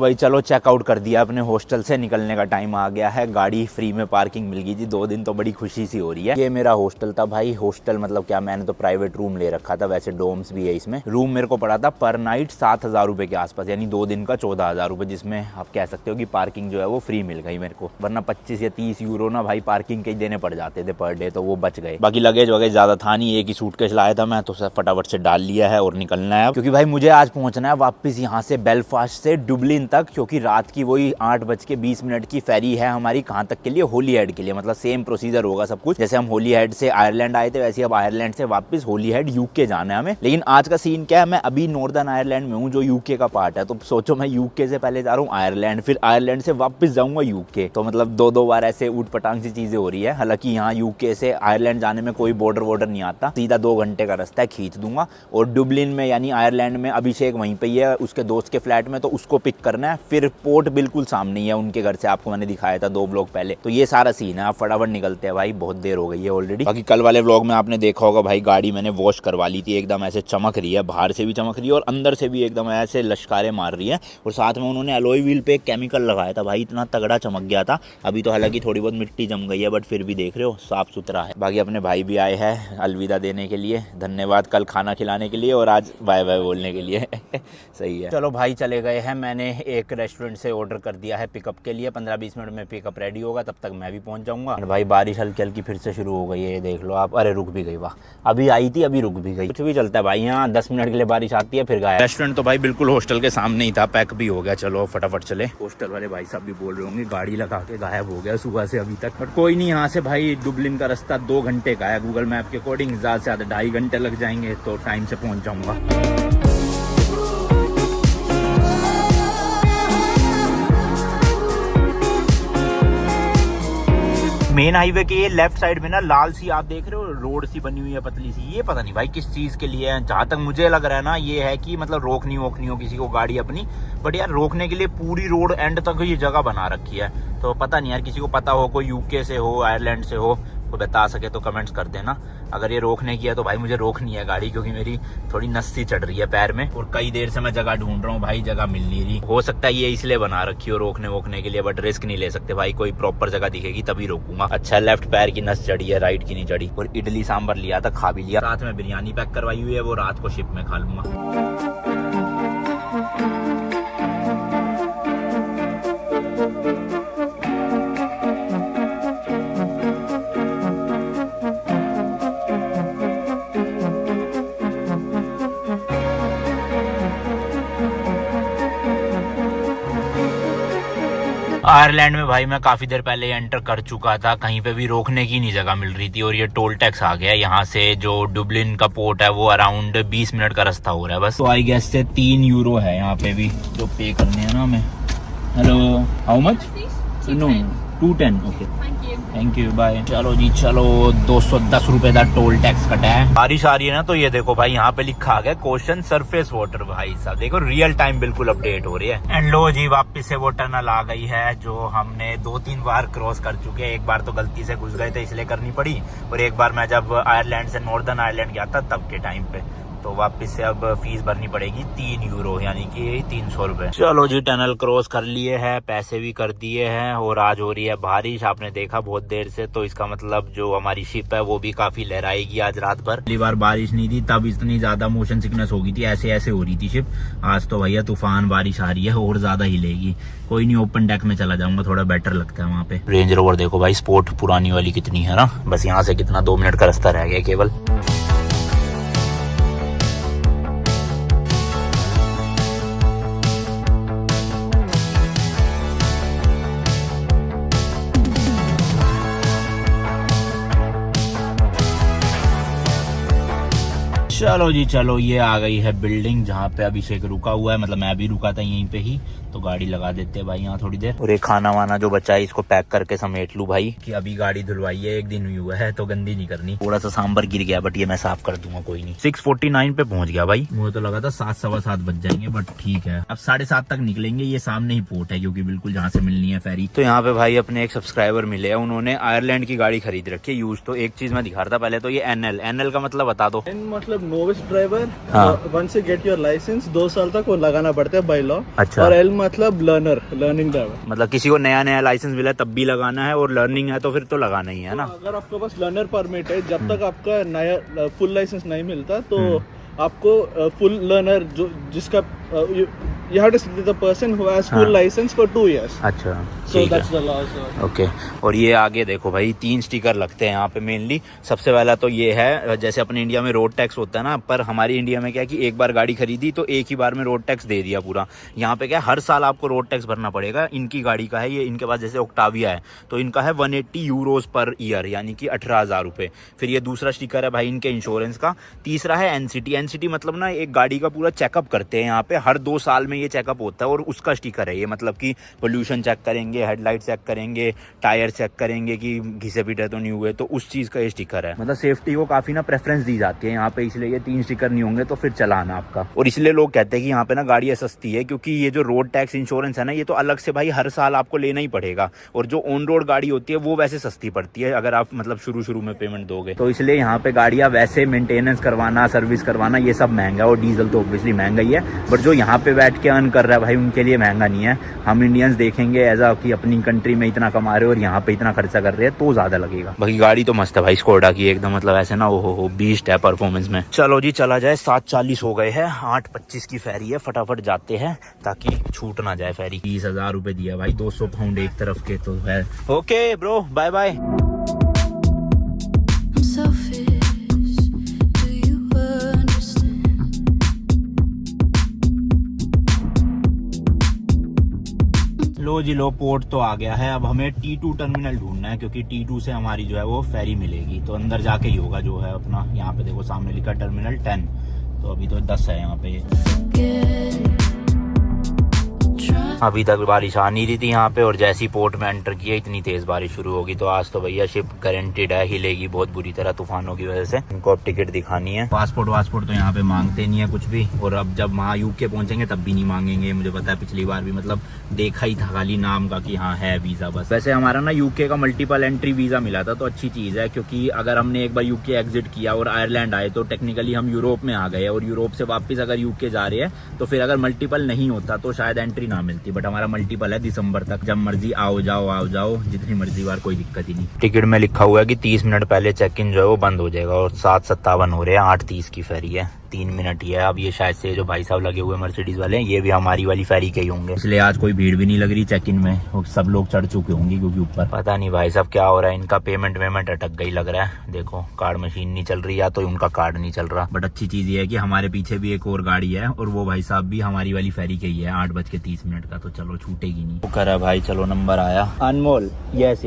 भाई चलो चेकआउट कर दिया अपने हॉस्टल से, निकलने का टाइम आ गया है। गाड़ी फ्री में पार्किंग मिल गई थी 2 दिन, तो बड़ी खुशी सी हो रही है। ये मेरा हॉस्टल था भाई। हॉस्टल मतलब क्या, मैंने तो प्राइवेट रूम ले रखा था, वैसे डोम्स भी है इसमें। रूम मेरे को पड़ा था पर नाइट 7,000 रुपए के आसपास, यानी 2 दिन का 14,000 रुपए, जिसमें आप कह सकते हो कि पार्किंग जो है वो फ्री मिल गई मेरे को। वरना 25 या 30 यूरो ना भाई पार्किंग के ही देने पड़ जाते थे पर डे, तो वो बच गए। बाकी लगेज वगैरह ज्यादा था नहीं, एक ही सूटकेस लाया था मैं, तो फटाफट से डाल लिया है और निकलना है, क्योंकि भाई मुझे आज पहुंचना है वापस यहाँ से बेलफास्ट से डुबलिन तक, क्योंकि रात की वही 8:20 की फेरी है हमारी। कहाँ तक के लिए? होली हेड के लिए। मतलब सेम प्रोसीजर होगा सब कुछ, जैसे हम होली हेड से आयरलैंड आए थे वैसे अब आयरलैंड से वापस होली हेड यूके जाना है हमें। लेकिन आज का सीन क्या है, मैं अभी नॉर्दर्न आयरलैंड में हूँ जो यूके का पार्ट है। तो सोचो मैं यूके से पहले जा रहा हूँ आयरलैंड, फिर आयरलैंड से वापस जाऊंगा यूके। तो मतलब 2-2 बार ऐसे ऊट पटांग सी चीजें हो रही है। हालांकि यहाँ यूके से आयरलैंड जाने में कोई बॉर्डर वॉर्डर नहीं आता, सीधा 2 घंटे का रास्ता है, खींच दूंगा। और डुबलिन में यानी आयरलैंड में अभिषेक वहीं पे ही है उसके दोस्त के फ्लैट में, तो उसको पिक करना है। फिर पोर्ट बिल्कुल सामने ही है उनके घर से, आपको मैंने दिखाया था 2 व्लॉग पहले। तो ये सारा सीन है, आप फटाफट निकलते हैं भाई, बहुत देर हो गई है ऑलरेडी। बाकी कल वाले व्लॉग में आपने देखा होगा भाई, गाड़ी मैंने वॉश करवा ली थी, एकदम ऐसे चमक रही है, बाहर से भी चमक रही है और अंदर से भी एकदम ऐसे लश्कारे मार रही है। और साथ में उन्होंने एलॉय व्हील पे एक केमिकल लगाया था भाई, इतना तगड़ा चमक गया था। अभी तो हालांकि थोड़ी बहुत मिट्टी जम गई है, बट फिर भी देख रहे हो साफ सुथरा है। बाकी अपने भाई भी आए हैं अलविदा देने के लिए, धन्यवाद कल खाना खिलाने के लिए और आज बाय बाय बोलने के लिए। सही है। चलो भाई चले गए हैं, मैंने एक रेस्टोरेंट से ऑर्डर कर दिया है पिकअप के लिए। 15-20 मिनट में पिकअप रेडी होगा, तब तक मैं भी पहुंच जाऊंगा। और भाई बारिश हल्की हल्की फिर से शुरू हो गई है, ये देख लो आप। अरे रुक भी गई, वाह, अभी आई थी अभी रुक भी गई। कुछ भी चलता है भाई, यहाँ 10 मिनट के लिए बारिश आती है फिर गायब। रेस्टोरेंट तो भाई बिल्कुल हॉस्टल के सामने ही था, पैक भी हो गया। चलो फटाफट चले। हॉस्टल वाले भाई साहब भी बोल रहे होंगे गाड़ी लगा के गायब हो गया सुबह से अभी तक, बट कोई नहीं। यहाँ से भाई डुबलिन का रास्ता 2 घंटे का है गूगल मैप के अकॉर्डिंग, ज्यादा से ज्यादा 2.5 घंटे लग जाएंगे, तो टाइम से पहुंच जाऊंगा। मेन हाईवे के ये लेफ्ट साइड में ना लाल सी आप देख रहे हो रोड सी बनी हुई है पतली सी, ये पता नहीं भाई किस चीज के लिए है। जहां तक मुझे लग रहा है ना, ये है कि मतलब रोकनी वोकनी हो किसी को गाड़ी अपनी, बट यार रोकने के लिए पूरी रोड एंड तक ये जगह बना रखी है। तो पता नहीं यार, किसी को पता हो, कोई यूके से हो आयरलैंड से हो, तो बता सके तो कमेंट्स कर देना। अगर ये रोकने की है तो भाई मुझे रोकनी है गाड़ी, क्योंकि मेरी थोड़ी नस्सी चढ़ रही है पैर में और कई देर से मैं जगह ढूंढ रहा हूँ भाई, जगह मिल नहीं रही। हो सकता है ये इसलिए बना रखी हो रोकने वोकने के लिए, बट रिस्क नहीं ले सकते भाई, कोई प्रॉपर जगह दिखेगी तभी रोकूंगा। अच्छा लेफ्ट पैर की नस चढ़ी है, राइट की नहीं चढ़ी। और इडली सांभर लिया था, खा भी लिया। साथ में बिरयानी पैक करवाई हुई है, वो रात को शिप में खा लूंगा। आयरलैंड में भाई मैं काफी देर पहले एंटर कर चुका था, कहीं पे भी रोकने की नहीं जगह मिल रही थी। और ये टोल टैक्स आ गया यहाँ से, जो डुबलिन का पोर्ट है वो अराउंड 20 मिनट का रास्ता हो रहा है बस। तो आई गेस से 3 यूरो है यहाँ पे भी जो पे करने हैं ना हमें। Hello, how much? No 210। Okay thank you bye. चलो जी चलो, 210 रुपए का टोल टैक्स कटा है। बारिश आ रही है ना, तो ये देखो भाई यहाँ पे लिखा आ गया क्वेश्चन सरफेस वाटर। भाई साहब देखो रियल टाइम बिल्कुल अपडेट हो रही है। एंड लो जी वापस से वो टनल आ गई है जो हमने 2-3 बार क्रॉस कर चुके हैं। एक बार तो गलती से घुस गए थे इसलिए करनी पड़ी, और एक बार मैं जब आयरलैंड से नॉर्दर्न आयरलैंड गया था तब के टाइम पे। तो वापस से अब फीस भरनी पड़ेगी 3 यूरो, यानी कि 300 रुपए। चलो जी टनल क्रॉस कर लिए हैं, पैसे भी कर दिए हैं, और आज हो रही है बारिश, आपने देखा बहुत देर से। तो इसका मतलब जो हमारी शिप है वो भी काफी लहराएगी आज रात भर। पहली बार बारिश नहीं थी तब इतनी ज्यादा मोशन सिकनेस हो गई थी, ऐसे ऐसे हो रही थी शिप। आज तो भैया तूफान बारिश आ रही है और ज्यादा हिलेगी। कोई नहीं, ओपन डेक में चला जाऊंगा, थोड़ा बेटर लगता है वहाँ पे। रेंज रोवर देखो भाई स्पोर्ट पुरानी वाली कितनी है ना, बस यहाँ से कितना 2 मिनट का रास्ता रह गया केवल। चलो जी चलो, ये आ गई है बिल्डिंग जहाँ पे अभिषेक रुका हुआ है, मतलब मैं भी रुका था यहीं पे ही। तो गाड़ी लगा देते हैं भाई यहाँ थोड़ी देर। और ये खाना वाना जो बचा है इसको पैक करके समेट लूं भाई, कि अभी गाड़ी धुलवाई है, 1 दिन हुआ है तो गंदी नहीं करनी। थोड़ा सा सांबर गिर गया बट ये मैं साफ कर दूंगा, कोई नहीं। 6:49 पे पहुंच गया भाई, मुझे तो लगा था 7, 7:15 बज जाएंगे, बट ठीक है। अब 7:30 तक निकलेंगे, ये सामने ही पोर्ट है क्योंकि बिल्कुल जहाँ से मिलनी है फेरी। तो यहाँ पे भाई अपने एक सब्सक्राइबर मिले हैं, उन्होंने आयरलैंड की गाड़ी खरीद रखी है यूज। तो एक चीज मैं दिखा रहा था पहले, तो ये NL का मतलब बता दो। मतलब novice driver, once you get your licence 2 साल तक वो लगाना पड़ता है बाय लॉ। अच्छा। और एल मतलब लर्नर, लर्निंग ड्राइवर। मतलब किसी को नया नया लाइसेंस मिला है तब भी लगाना है, और लर्निंग है तो फिर तो लगाना ही है ना। अगर आपके पास लर्नर परमिट है, जब तक आपका नया फुल लाइसेंस नहीं मिलता तो आपको फुल लर्नर जो जिसका you have to stick to the person who has full license for 2 years. अच्छा, So ठीक that's है। the law. ओके। और ये आगे देखो भाई 3 स्टिकर लगते हैं यहाँ पे मेनली। सबसे पहला तो ये है, जैसे अपने इंडिया में रोड टैक्स होता है ना, पर हमारी इंडिया में क्या है कि एक बार गाड़ी खरीदी तो एक ही बार में रोड टैक्स दे दिया पूरा। यहाँ पे क्या है, हर साल आपको रोड टैक्स भरना पड़ेगा। इनकी गाड़ी का है ये, इनके पास जैसे ओक्टाविया है तो इनका है 180 यूरोज पर ईयर, यानी कि 18,000 रुपये। फिर ये दूसरा स्टिकर है भाई इनके इंश्योरेंस का। तीसरा है एनसीटी। एनसीटी मतलब ना एक गाड़ी का पूरा चेकअप करते हैं यहाँ पे, हर 2 साल में ये चेकअप होता है और उसका स्टिकर है ये। मतलब कि पोल्यूशन चेक करेंगे, हेडलाइट चेक करेंगे, टायर चेक करेंगे कि घिसे पीटे तो नहीं हुए, तो उस चीज़ का ये स्टिकर है। मतलब सेफ्टी को काफ़ी ना प्रेफरेंस दी जाती है यहाँ पे, इसलिए ये 3 स्टिकर नहीं होंगे तो फिर चलाना आपका। और इसलिए लोग कहते हैं कि यहाँ पे ना गाड़ियाँ सस्ती है, क्योंकि ये जो रोड टैक्स इंश्योरेंस है ना, ये तो अलग से भाई हर साल आपको लेना ही पड़ेगा। और जो ऑन रोड गाड़ी होती है वो वैसे सस्ती पड़ती है अगर आप मतलब शुरू में पेमेंट दोगे। तो इसलिए यहाँ पे गाड़ियाँ वैसे मेंटेनेंस करवाना, सर्विस करवाना, ये सब महंगा है। और डीजल तो ऑब्वियसली महंगा ही है, बट जो यहाँ पे बैठ के अर्न कर रहा है भाई उनके लिए महंगा नहीं है। हम इंडियंस देखेंगे एज अ कि अपनी कंट्री में इतना कमा रहे हो और यहाँ पे इतना खर्चा कर रहे हैं तो ज्यादा लगेगा। बाकी गाड़ी तो मस्त है भाई स्कोडा की एकदम, मतलब ऐसे ना हो बीस्ट है परफॉर्मेंस में। चलो जी चला जाए, 7:40 हो गए हैं, 8:25 की फेरी है, फटाफट जाते हैं ताकि छूट ना जाए फेरी। 20,000 रुपए दिया भाई, 200 पाउंड एक तरफ के तो है। Okay bro, bye bye. लो जी लो, पोर्ट तो आ गया है। अब हमें T2 टर्मिनल ढूंढना है, क्योंकि T2 से हमारी जो है वो फेरी मिलेगी। तो अंदर जाके ही होगा जो है अपना। यहाँ पे देखो सामने लिखा टर्मिनल 10, तो अभी तो 10 है यहाँ पे। अभी तक बारिश आ नहीं रही थी यहाँ पे, और जैसी पोर्ट में एंटर किया इतनी तेज बारिश शुरू होगी। तो आज तो भैया शिप गारंटेड है, हिलेगी बहुत बुरी तरह तूफानों की वजह से। इनको अब टिकट दिखानी है। पासपोर्ट तो यहाँ पे मांगते नहीं है कुछ भी, और अब जब वहाँ यूके पहुंचेंगे तब भी नहीं मांगेंगे। मुझे पता है पिछली बार भी मतलब देखा ही था खाली नाम का कि हाँ है वीजा बस। वैसे हमारा ना यूके का मल्टीपल एंट्री वीजा मिला था, तो अच्छी चीज है, क्योंकि अगर हमने एक बार यूके एग्जिट किया और आयरलैंड आए तो टेक्निकली हम यूरोप में आ गए, और यूरोप से वापस अगर यूके जा रहे हैं तो फिर अगर मल्टीपल नहीं होता तो शायद एंट्री ना मिलती। बट हमारा मल्टीपल है दिसंबर तक, जब मर्जी आओ जाओ जितनी मर्जी बार, कोई दिक्कत ही नहीं। टिकट में लिखा हुआ है कि 30 मिनट पहले चेक इन जो है वो बंद हो जाएगा, और 7:57 हो रहे हैं, 8:30 की फेरी है, 3 मिनट ही है। अब ये शायद से जो भाई साहब लगे हुए मर्सिडीज वाले हैं ये भी हमारी वाली फेरी के ही होंगे, इसलिए आज कोई भीड़ भी नहीं लग रही चेक इन में, सब लोग चढ़ चुके होंगे क्योंकि ऊपर। पता नहीं भाई साहब क्या हो रहा है, इनका पेमेंट अटक गई लग रहा है। देखो कार्ड मशीन नहीं चल रही, या तो उनका कार्ड नहीं चल रहा। बट अच्छी चीज ये है कि हमारे पीछे भी एक और गाड़ी है, और वो भाई साहब भी हमारी वाली फेरी के ही है, 8:30 का, तो चलो छूटेगी नहीं। वो करा भाई, चलो नंबर आया। Anmol, yes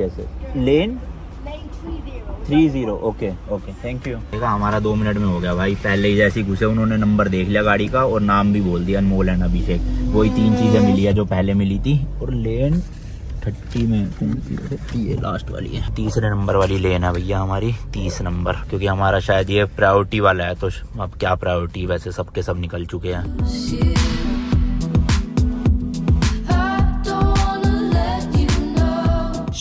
lane 30। Okay thank you. देखा हमारा 2 मिनट में हो गया भाई। पहले ही जैसे ही घुसे उन्होंने नंबर देख लिया गाड़ी का और नाम भी बोल दिया, अनमोल एंड अभिषेक। वही 3 चीजें मिली है जो पहले मिली थी। और लेन 30 में ये लास्ट वाली है, तीसरे नंबर वाली लेन है भैया हमारी, 30 नंबर, क्योंकि हमारा शायद ये प्रायोरिटी वाला है। तो अब क्या प्रायोरिटी, वैसे सबके सब निकल चुके हैं।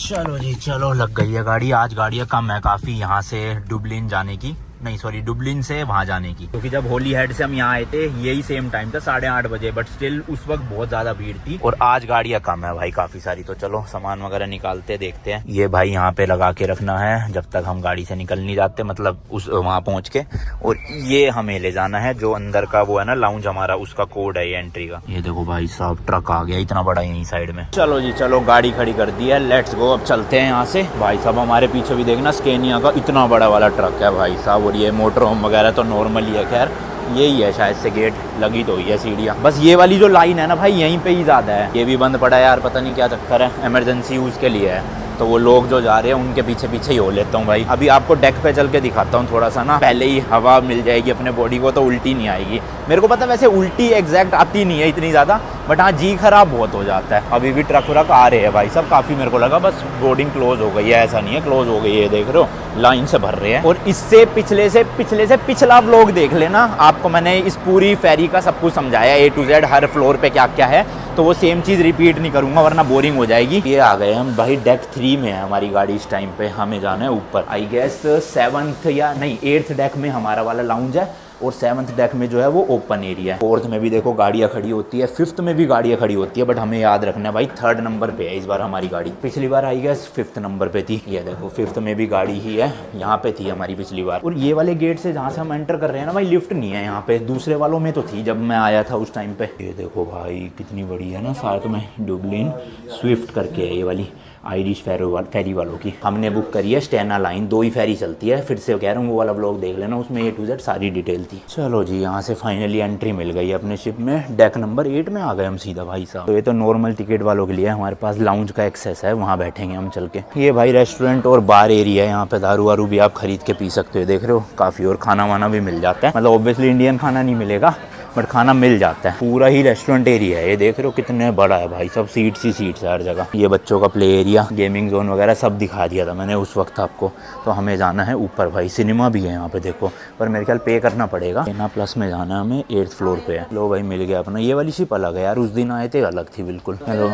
चलो जी चलो, लग गई है गाड़ी। आज गाड़ियाँ कम है काफ़ी यहाँ से डुबलिन जाने की, नहीं सॉरी डुबलिन से वहाँ जाने की, क्योंकि जब होली हेड से हम यहाँ आए थे यही सेम टाइम था 8:30 बजे, बट स्टिल उस वक्त बहुत ज्यादा भीड़ थी। और आज गाड़ियाँ कम है भाई काफी सारी। तो चलो सामान वगैरह निकालते देखते हैं। ये भाई यहाँ पे लगा के रखना है जब तक हम गाड़ी से निकल नहीं जाते, मतलब उस वहाँ पहुँच के। और ये हमें ले जाना है जो अंदर का वो है ना लाउंज हमारा, उसका कोड है ये एंट्री का। ये देखो भाई साहब ट्रक आ गया इतना बड़ा यहीं साइड में। चलो जी चलो, गाड़ी खड़ी कर दी है, लेट्स गो। अब चलते हैं यहाँ से। भाई साहब हमारे पीछे भी देखना स्केनिया का इतना बड़ा वाला ट्रक है भाई साहब। और ये मोटर होम वगैरह तो नॉर्मल ही है, खैर यही है शायद से गेट लगी तो हुई है सीढ़ियाँ। बस ये वाली जो लाइन है ना भाई यहीं पे ही ज़्यादा है। ये भी बंद पड़ा है यार, पता नहीं क्या चक्कर है, इमरजेंसी यूज़ के लिए है। तो वो लोग जो जा रहे हैं उनके पीछे पीछे ही हो लेता हूँ भाई। अभी आपको डेक पे चल के दिखाता हूँ थोड़ा सा ना, पहले ही हवा मिल जाएगी अपने बॉडी को तो उल्टी नहीं आएगी। मेरे को पता वैसे उल्टी एग्जैक्ट आती नहीं है इतनी ज़्यादा, बट हाँ जी खराब बहुत हो जाता है। अभी भी ट्रक व्रक आ रहे हैं भाई सब काफ़ी, मेरे को लगा बस बोर्डिंग क्लोज हो गई है, ऐसा नहीं है, क्लोज हो गई है, देख रहे हो लाइन से भर रहे हैं। और इससे पिछले से पिछला व्लॉग देख लेना, आपको मैंने इस पूरी फेरी का सब कुछ समझाया A to Z, her floor पे क्या क्या है, तो वो सेम चीज़ रिपीट नहीं करूँगा वरना बोरिंग हो जाएगी। ये आ गए हम भाई, डेक 3 में है हमारी गाड़ी इस टाइम पे। हमें जाना है ऊपर, आई गेस 7th या नहीं 8th डेक में हमारा वाला लाउंज है। और 7th डेक में जो है वो ओपन एरिया है। 4th में भी देखो गाड़ियाँ खड़ी होती है, 5th में भी गाड़ियाँ खड़ी होती है, बट हमें याद रखना है भाई 3rd नंबर पे है इस बार हमारी गाड़ी। पिछली बार आई गैस 5th नंबर पे थी, ये देखो 5th में भी गाड़ी ही है, यहाँ पे थी हमारी पिछली बार। और ये वाले गेट से जहाँ से हम एंटर कर रहे हैं ना भाई, लिफ्ट नहीं है यहाँ पे, दूसरे वालों में तो थी जब मैं आया था उस टाइम पे। ये देखो भाई कितनी बड़ी है ना, साथ में डुबलिन स्विफ्ट करके है ये वाली, आयरिश फेरी वालों की। हमने बुक करी है स्टेना लाइन, 2 ही फेरी चलती है, फिर से कह रहा हूँ वो वाला ब्लॉग देख लेना, उसमें A to Z सारी डिटेल थी। चलो जी यहाँ से फाइनली एंट्री मिल गई अपने शिप में, डेक नंबर 8 में आ गए हम सीधा भाई साहब। तो ये तो नॉर्मल टिकट वालों के लिए, हमारे पास लाउंज का एक्सेस है, वहाँ बैठेंगे हम चल के। ये भाई रेस्टोरेंट और बार एरिया है, यहाँ पे दारू वारू भी आप खरीद के पी सकते हो, देख रहे हो काफ़ी, और खाना वाना भी मिल जाता है। मतलब ऑब्वियसली इंडियन खाना नहीं मिलेगा बट खाना मिल जाता है। पूरा ही रेस्टोरेंट एरिया है, ये देख रहे हो कितने बड़ा है भाई, सब सीट्स ही सीट्स है हर जगह। ये बच्चों का प्ले एरिया, गेमिंग जोन वगैरह सब दिखा दिया था मैंने उस वक्त आपको। तो हमें जाना है ऊपर भाई, सिनेमा भी है यहाँ पे देखो, पर मेरे ख्याल पे करना पड़ेगा। ना प्लस में जाना है हमें, 8th फ्लोर पे है। लो भाई मिल गया अपना, ये वाली शिप अलग है यार, उस दिन आए थे अलग थी बिल्कुल। Hello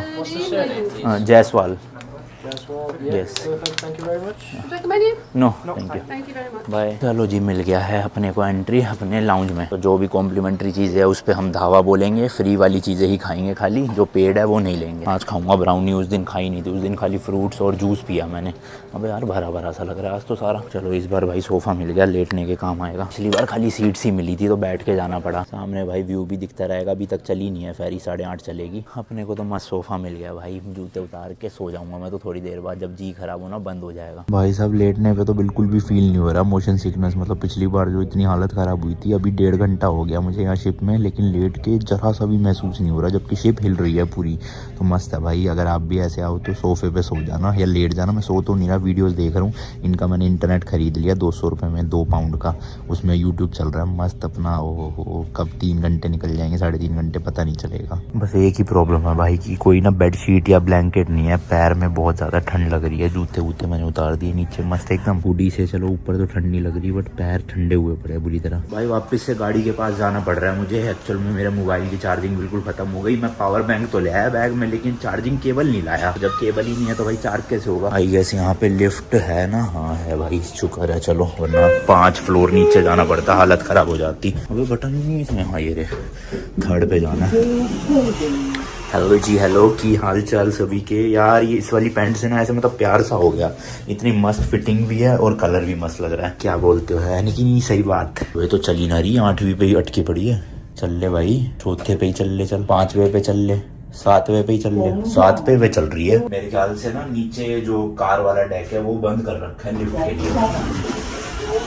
Jaiswal. Yes. Thank you very much. Would you like a menu? No thank you, Thank you very much. Bye. चलो जी मिल गया है अपने को एंट्री अपने लाउंज में। तो जो भी कॉम्प्लीमेंट्री चीज़ है उस पर हम धावा बोलेंगे, फ्री वाली चीज़ें ही खाएंगे खाली, जो पेड है वो नहीं लेंगे। आज खाऊंगा ब्राउनी, उस दिन खाई नहीं थी, उस दिन खाली फ्रूट्स और जूस पिया मैंने। अब यार भरा भरा सा लग रहा है आज तो सारा। चलो इस बार भाई सोफ़ा मिल गया, लेटने के काम आएगा। पिछली बार खाली सीट्स ही मिली थी तो बैठ के जाना पड़ा। सामने भाई व्यू भी दिखता रहेगा, अभी तक चली नहीं है फेरी, 8:30 चलेगी। अपने को तो मस्त सोफ़ा मिल गया भाई, जूते उतार के सो जाऊंगा मैं तो थोड़ी देर बाद, जब जी खराब होना बंद हो जाएगा। भाई साहब लेटने पे तो बिल्कुल भी फील नहीं हो रहा, मोशन सिकनेस। मतलब पिछली बार जो इतनी हालत ख़राब हुई थी, अभी 1.5 घंटा हो गया मुझे यहाँ शिप में, लेकिन लेट के जरा सा भी महसूस नहीं हो रहा, जबकि शिप हिल रही है पूरी। तो मस्त है भाई, अगर आप भी ऐसे आओ तो सोफ़े पे सो जाना या लेट जाना। मैं सो तो नहीं रहा, वीडियोज़ देख रहा हूँ। इनका मैंने इंटरनेट ख़रीद लिया 200 रुपये में, 2 पाउंड का, उसमें यूट्यूब चल रहा है मस्त अपना। ओ कब 3 घंटे निकल जाएंगे, 3.5 घंटे पता नहीं चलेगा। बस एक ही प्रॉब्लम है भाई की कोई ना बेडशीट या ब्लैंकेट नहीं है, पैर में बहुत ज़्यादा ठंड लग रही है। जूते वूते मैंने उतार दिए नीचे मस्त एकदम हुडी से। चलो ऊपर तो ठंड नहीं लग रही बट पैर ठंडे हुए पड़े हैं बुरी तरह। भाई वापस से गाड़ी के पास जाना पड़ रहा है मुझे। एक्चुअल में मेरे मोबाइल की चार्जिंग बिल्कुल खत्म हो गई। मैं पावर बैंक तो ले आया बैग में, लेकिन चार्जिंग केबल नहीं लाया। जब केबल ही नहीं है तो भाई चार्ज कैसे होगा। आई गेस यहाँ पे लिफ्ट है ना, हाँ है भाई, शुक्र है। चलो वरना 5 फ्लोर नीचे जाना पड़ता, हालत खराब हो जाती। अबे बटन ही नहीं है इसमें। हाँ ये रे 3rd पे जाना है। हेलो जी, हेलो, की हाल चाल सभी के। यार ये इस वाली पैंट से ना ऐसे मतलब प्यार सा हो गया, इतनी मस्त फिटिंग भी है और कलर भी मस्त लग रहा है। क्या बोलते हो, है नहीं सही बात। ये तो चली ना रही, 8वीं पे ही अटकी पड़ी है। चल ले भाई, 4थे पे ही चल ले, चल 5वें पे चल ले, 7वें पे ही चल ले। 7वें पे चल रही है मेरे ख्याल से ना। नीचे जो कार वाला डेक है वो बंद कर रखा है लिफ्ट के लिए।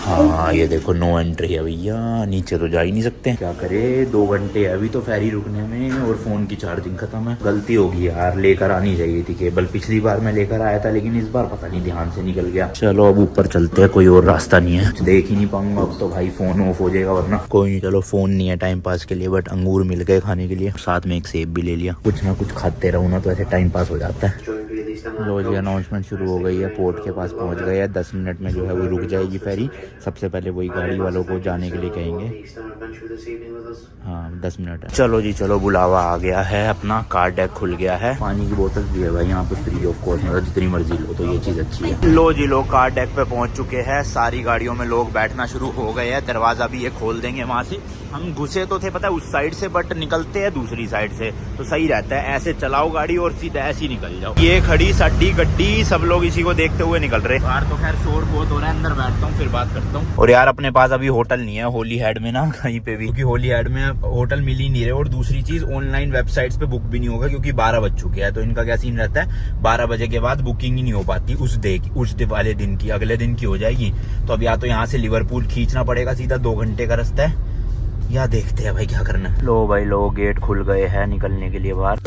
हाँ ये देखो नो एंट्री है भैया, नीचे तो जा ही नहीं सकते। क्या करे, 2 घंटे अभी तो फेरी रुकने में और फोन की चार्जिंग खत्म है। गलती होगी यार, लेकर आनी चाहिए थी केबल। पिछली बार मैं लेकर आया था लेकिन इस बार पता नहीं ध्यान से निकल गया। चलो अब ऊपर चलते हैं, कोई और रास्ता नहीं है। देख ही नहीं पाऊंगा अब तो भाई, फोन ऑफ हो जाएगा वरना। कोई नहीं, चलो फोन नहीं है टाइम पास के लिए, बट अंगूर मिल गए खाने के लिए, साथ में एक सेब भी ले लिया। कुछ ना कुछ खाते रहूँ ना तो ऐसे टाइम पास हो जाता है। लो जी अनाउंसमेंट शुरू हो गई है, पोर्ट के पास पहुंच गए हैं। 10 मिनट में जो है वो रुक जाएगी फेरी। सबसे पहले वही गाड़ी वालों को जाने के लिए कहेंगे। हाँ 10 मिनट है। चलो जी चलो, बुलावा आ गया है अपना, कार डेक खुल गया है। पानी की बोतल भी है भाई यहाँ पे फ्री ऑफ कॉस्ट, मतलब जितनी मर्जी लो, तो ये चीज़ अच्छी है। लो जी लोग कार डेक पे पहुंच चुके हैं। सारी गाड़ियों में लोग बैठना शुरू हो गए हैं। दरवाज़ा भी ये खोल देंगे वहाँ से। हम घुसे तो थे पता है उस साइड से, बट निकलते हैं दूसरी साइड से, तो सही रहता है। ऐसे चलाओ गाड़ी और सीधा ऐसे ही निकल जाओ। ये खड़ी साडी गड्डी, सब लोग इसी को देखते हुए निकल रहे। बाहर तो खैर शोर बहुत हो रहा है, अंदर बैठता हूँ फिर बात करता हूँ। और यार अपने पास अभी होटल नहीं है होली हेड में ना कहीं पे भी, क्योंकि होली हेड में होटल मिल ही नहीं रहे। और दूसरी चीज ऑनलाइन वेबसाइट्स पे बुक भी नहीं होगा क्योंकि 12 बज चुके हैं। तो इनका क्या सीन रहता है, 12 बजे के बाद बुकिंग ही नहीं हो पाती उस वाले दिन की, अगले दिन की हो जाएगी। तो अब या तो यहाँ से लिवरपूल खींचना पड़ेगा सीधा, 2 घंटे का रास्ता है, या देखते हैं भाई क्या करना है। लो भाई लो, गेट खुल गए हैं निकलने के लिए बाहर।